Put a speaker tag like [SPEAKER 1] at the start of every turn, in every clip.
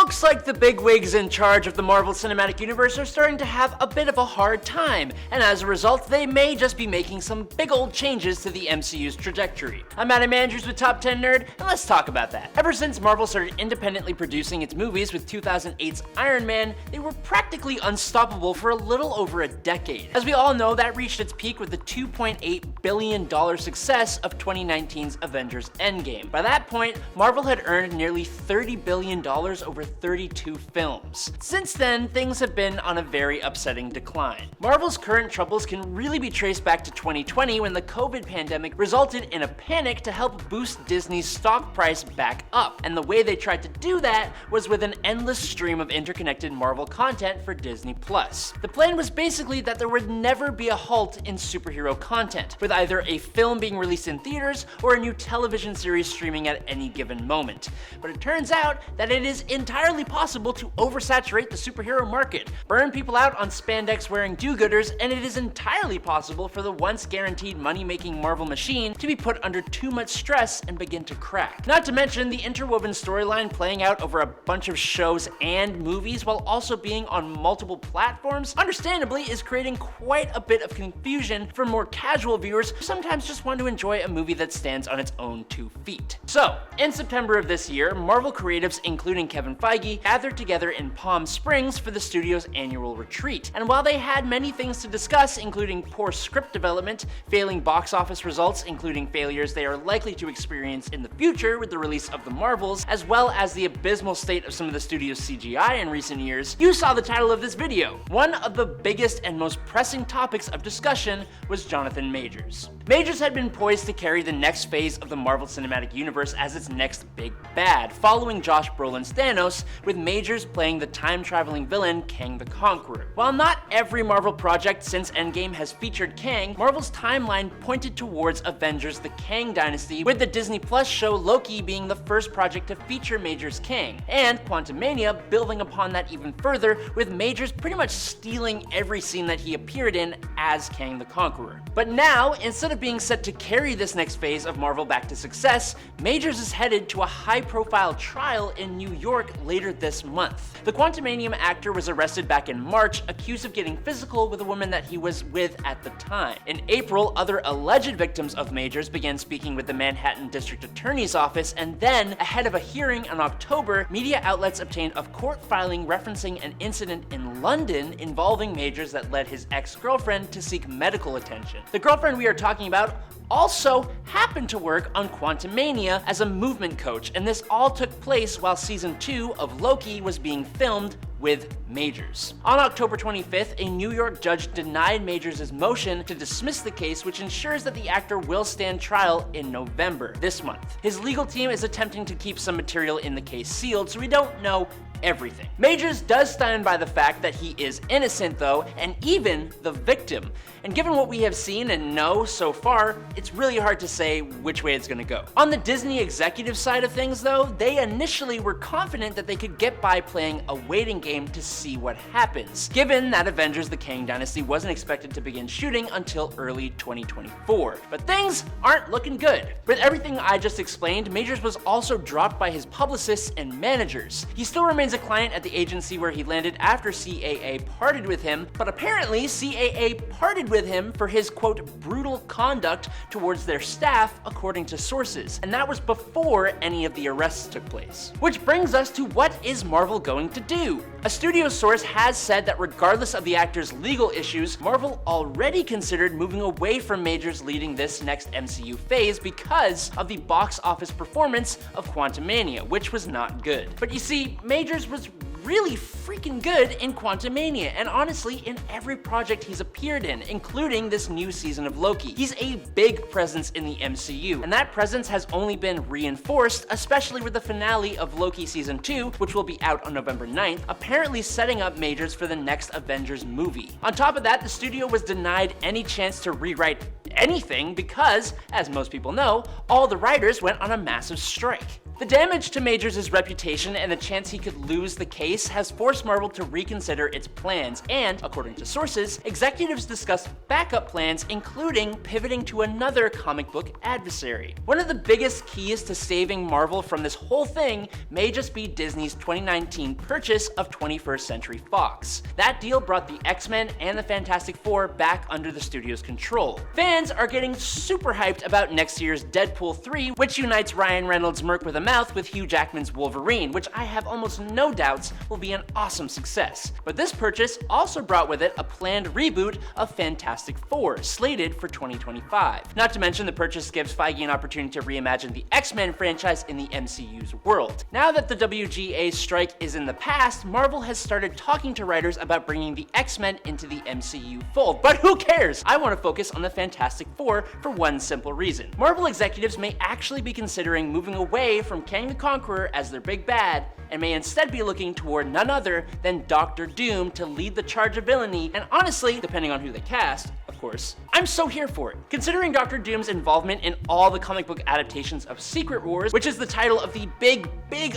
[SPEAKER 1] looks like the bigwigs in charge of the Marvel Cinematic Universe are starting to have a bit of a hard time, and as a result, they may just be making some big old changes to the MCU's trajectory. I'm Adam Andrews with Top 10 Nerd, and let's talk about that. Ever since Marvel started independently producing its movies with 2008's Iron Man, they were practically unstoppable for a little over a decade. As we all know, that reached its peak with the $2.8 billion success of 2019's Avengers Endgame. By that point, Marvel had earned nearly $30 billion over 32 films. Since then, things have been on a very upsetting decline. Marvel's current troubles can really be traced back to 2020 when the COVID pandemic resulted in a panic to help boost Disney's stock price back up. And the way they tried to do that was with an endless stream of interconnected Marvel content for Disney+. The plan was basically that there would never be a halt in superhero content, with either a film being released in theaters or a new television series streaming at any given moment. But it turns out that it is entirely possible to oversaturate the superhero market, burn people out on spandex wearing do-gooders, and it is entirely possible for the once guaranteed money-making Marvel machine to be put under too much stress and begin to crack. Not to mention the interwoven storyline playing out over a bunch of shows and movies while also being on multiple platforms, understandably is creating quite a bit of confusion for more casual viewers who sometimes just want to enjoy a movie that stands on its own 2 feet. So, in September of this year, Marvel creatives, including Kevin Feige, gathered together in Palm Springs for the studio's annual retreat. And while they had many things to discuss, including poor script development, failing box office results, including failures they are likely to experience in the future with the release of the Marvels, as well as the abysmal state of some of the studio's CGI in recent years, you saw the title of this video. One of the biggest and most pressing topics of discussion was Jonathan Majors. Majors had been poised to carry the next phase of the Marvel Cinematic Universe as its next big bad, following Josh Brolin's Thanos, with Majors playing the time-traveling villain Kang the Conqueror. While not every Marvel project since Endgame has featured Kang, Marvel's timeline pointed towards Avengers: The Kang Dynasty, with the Disney Plus show Loki being the first project to feature Majors Kang, and Quantumania building upon that even further, with Majors pretty much stealing every scene that he appeared in as Kang the Conqueror. But now, instead of being set to carry this next phase of Marvel back to success, Majors is headed to a high-profile trial in New York later this month. The Quantumanium actor was arrested back in March, accused of getting physical with a woman that he was with at the time. In April, other alleged victims of Majors began speaking with the Manhattan District Attorney's Office, and then, ahead of a hearing in October, media outlets obtained a court filing referencing an incident in London involving Majors that led his ex-girlfriend to seek medical attention. The girlfriend we are talking about also happened to work on Quantumania as a movement coach, and this all took place while season 2 of Loki was being filmed with Majors. On October 25th, a New York judge denied Majors' motion to dismiss the case, which ensures that the actor will stand trial in November, this month. His legal team is attempting to keep some material in the case sealed, so we don't know everything. Majors does stand by the fact that he is innocent though, and even the victim. And given what we have seen and know so far, it's really hard to say which way it's gonna go. On the Disney executive side of things though, they initially were confident that they could get by playing a waiting game to see what happens, given that Avengers: The Kang Dynasty wasn't expected to begin shooting until early 2024. But things aren't looking good. With everything I just explained, Majors was also dropped by his publicists and managers. He still remains a client at the agency where he landed after CAA parted with him, but apparently CAA parted with him for his, quote, brutal conduct towards their staff, according to sources. And that was before any of the arrests took place. Which brings us to what is Marvel going to do? A studio source has said that regardless of the actor's legal issues, Marvel already considered moving away from Majors leading this next MCU phase because of the box office performance of Quantumania, which was not good. But you see, Majors was really freaking good in Quantumania, and honestly in every project he's appeared in, including this new season of Loki. He's a big presence in the MCU, and that presence has only been reinforced, especially with the finale of Loki Season 2, which will be out on November 9th, apparently setting up Majors for the next Avengers movie. On top of that, the studio was denied any chance to rewrite anything because, as most people know, all the writers went on a massive strike. The damage to Majors' reputation and the chance he could lose the case has forced Marvel to reconsider its plans, and, according to sources, executives discussed backup plans, including pivoting to another comic book adversary. One of the biggest keys to saving Marvel from this whole thing may just be Disney's 2019 purchase of 21st Century Fox. That deal brought the X-Men and the Fantastic Four back under the studio's control. Fans are getting super hyped about next year's Deadpool 3, which unites Ryan Reynolds' Merc with a Mouth with Hugh Jackman's Wolverine, which I have almost no doubts will be an awesome success. But this purchase also brought with it a planned reboot of Fantastic Four, slated for 2025. Not to mention, the purchase gives Feige an opportunity to reimagine the X-Men franchise in the MCU's world. Now that the WGA strike is in the past, Marvel has started talking to writers about bringing the X-Men into the MCU fold. But who cares? I want to focus on the Fantastic Four for one simple reason. Marvel executives may actually be considering moving away from Kang the Conqueror as their big bad, and may instead be looking toward none other than Doctor Doom to lead the charge of villainy, and honestly, depending on who they cast, of course, I'm so here for it. Considering Doctor Doom's involvement in all the comic book adaptations of Secret Wars, which is the title of the big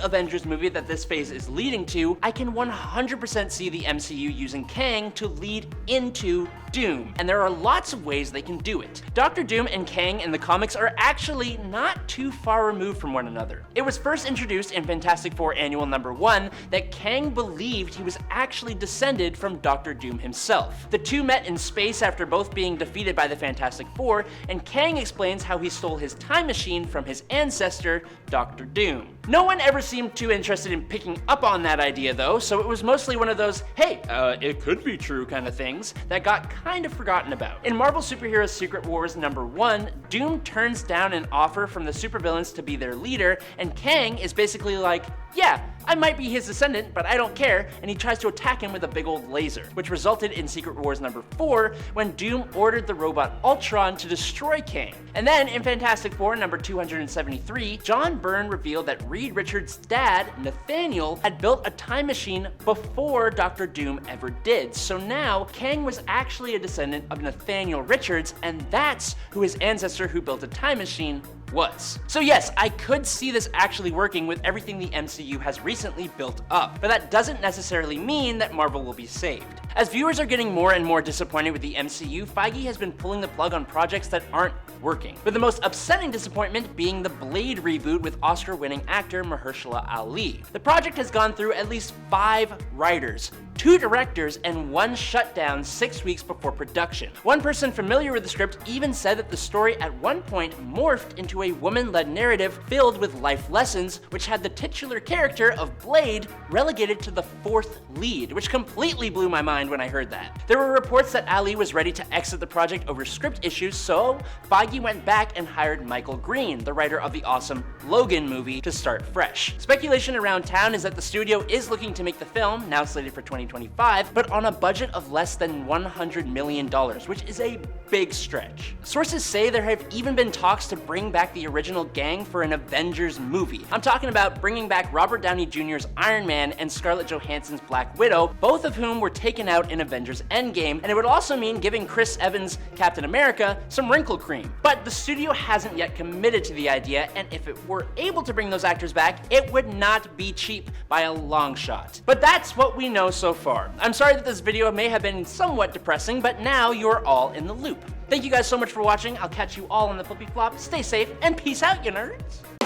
[SPEAKER 1] Avengers movie that this phase is leading to, I can 100% see the MCU using Kang to lead into Doom, and there are lots of ways they can do it. Doctor Doom and Kang in the comics are actually not too far removed from one another. It was first introduced in Fantastic Four Annual Number 1 that Kang believed he was actually descended from Doctor Doom himself. The two met in space after both being defeated by the Fantastic Four, and Kang explains how he stole his time machine from his ancestor, Doctor Doom. No one ever seemed too interested in picking up on that idea though, so it was mostly one of those, hey, it could be true kind of things that got kind of forgotten about. In Marvel Superheroes Secret Wars number 1, Doom turns down an offer from the supervillains to be their leader, and Kang is basically like, yeah, I might be his descendant, but I don't care, and he tries to attack him with a big old laser, which resulted in Secret Wars number 4 when Doom ordered the robot Ultron to destroy Kang. And then in Fantastic Four number 273, John Byrne revealed that Reed Richards' dad, Nathaniel, had built a time machine before Doctor Doom ever did. So now Kang was actually a descendant of Nathaniel Richards, and that's who his ancestor who built a time machine was. So yes, I could see this actually working with everything the MCU has recently built up, but that doesn't necessarily mean that Marvel will be saved. As viewers are getting more and more disappointed with the MCU, Feige has been pulling the plug on projects that aren't working, with the most upsetting disappointment being the Blade reboot with Oscar-winning actor Mahershala Ali. The project has gone through at least 5 writers, 2 directors, and 1 shutdown 6 weeks before production. One person familiar with the script even said that the story at one point morphed into a woman-led narrative filled with life lessons, which had the titular character of Blade relegated to the 4th lead, which completely blew my mind when I heard that. There were reports that Ali was ready to exit the project over script issues, so Feige went back and hired Michael Green, the writer of the awesome Logan movie, to start fresh. Speculation around town is that the studio is looking to make the film, now slated for 2025, but on a budget of less than $100 million, which is a big stretch. Sources say there have even been talks to bring back the original gang for an Avengers movie. I'm talking about bringing back Robert Downey Jr.'s Iron Man and Scarlett Johansson's Black Widow, both of whom were taken out in Avengers Endgame, and it would also mean giving Chris Evans' Captain America some wrinkle cream. But the studio hasn't yet committed to the idea, and if it were able to bring those actors back, it would not be cheap by a long shot. But that's what we know so far. I'm sorry that this video may have been somewhat depressing, but now you're all in the loop. Thank you guys so much for watching. I'll catch you all on the flippy flop. Stay safe, and peace out, you nerds!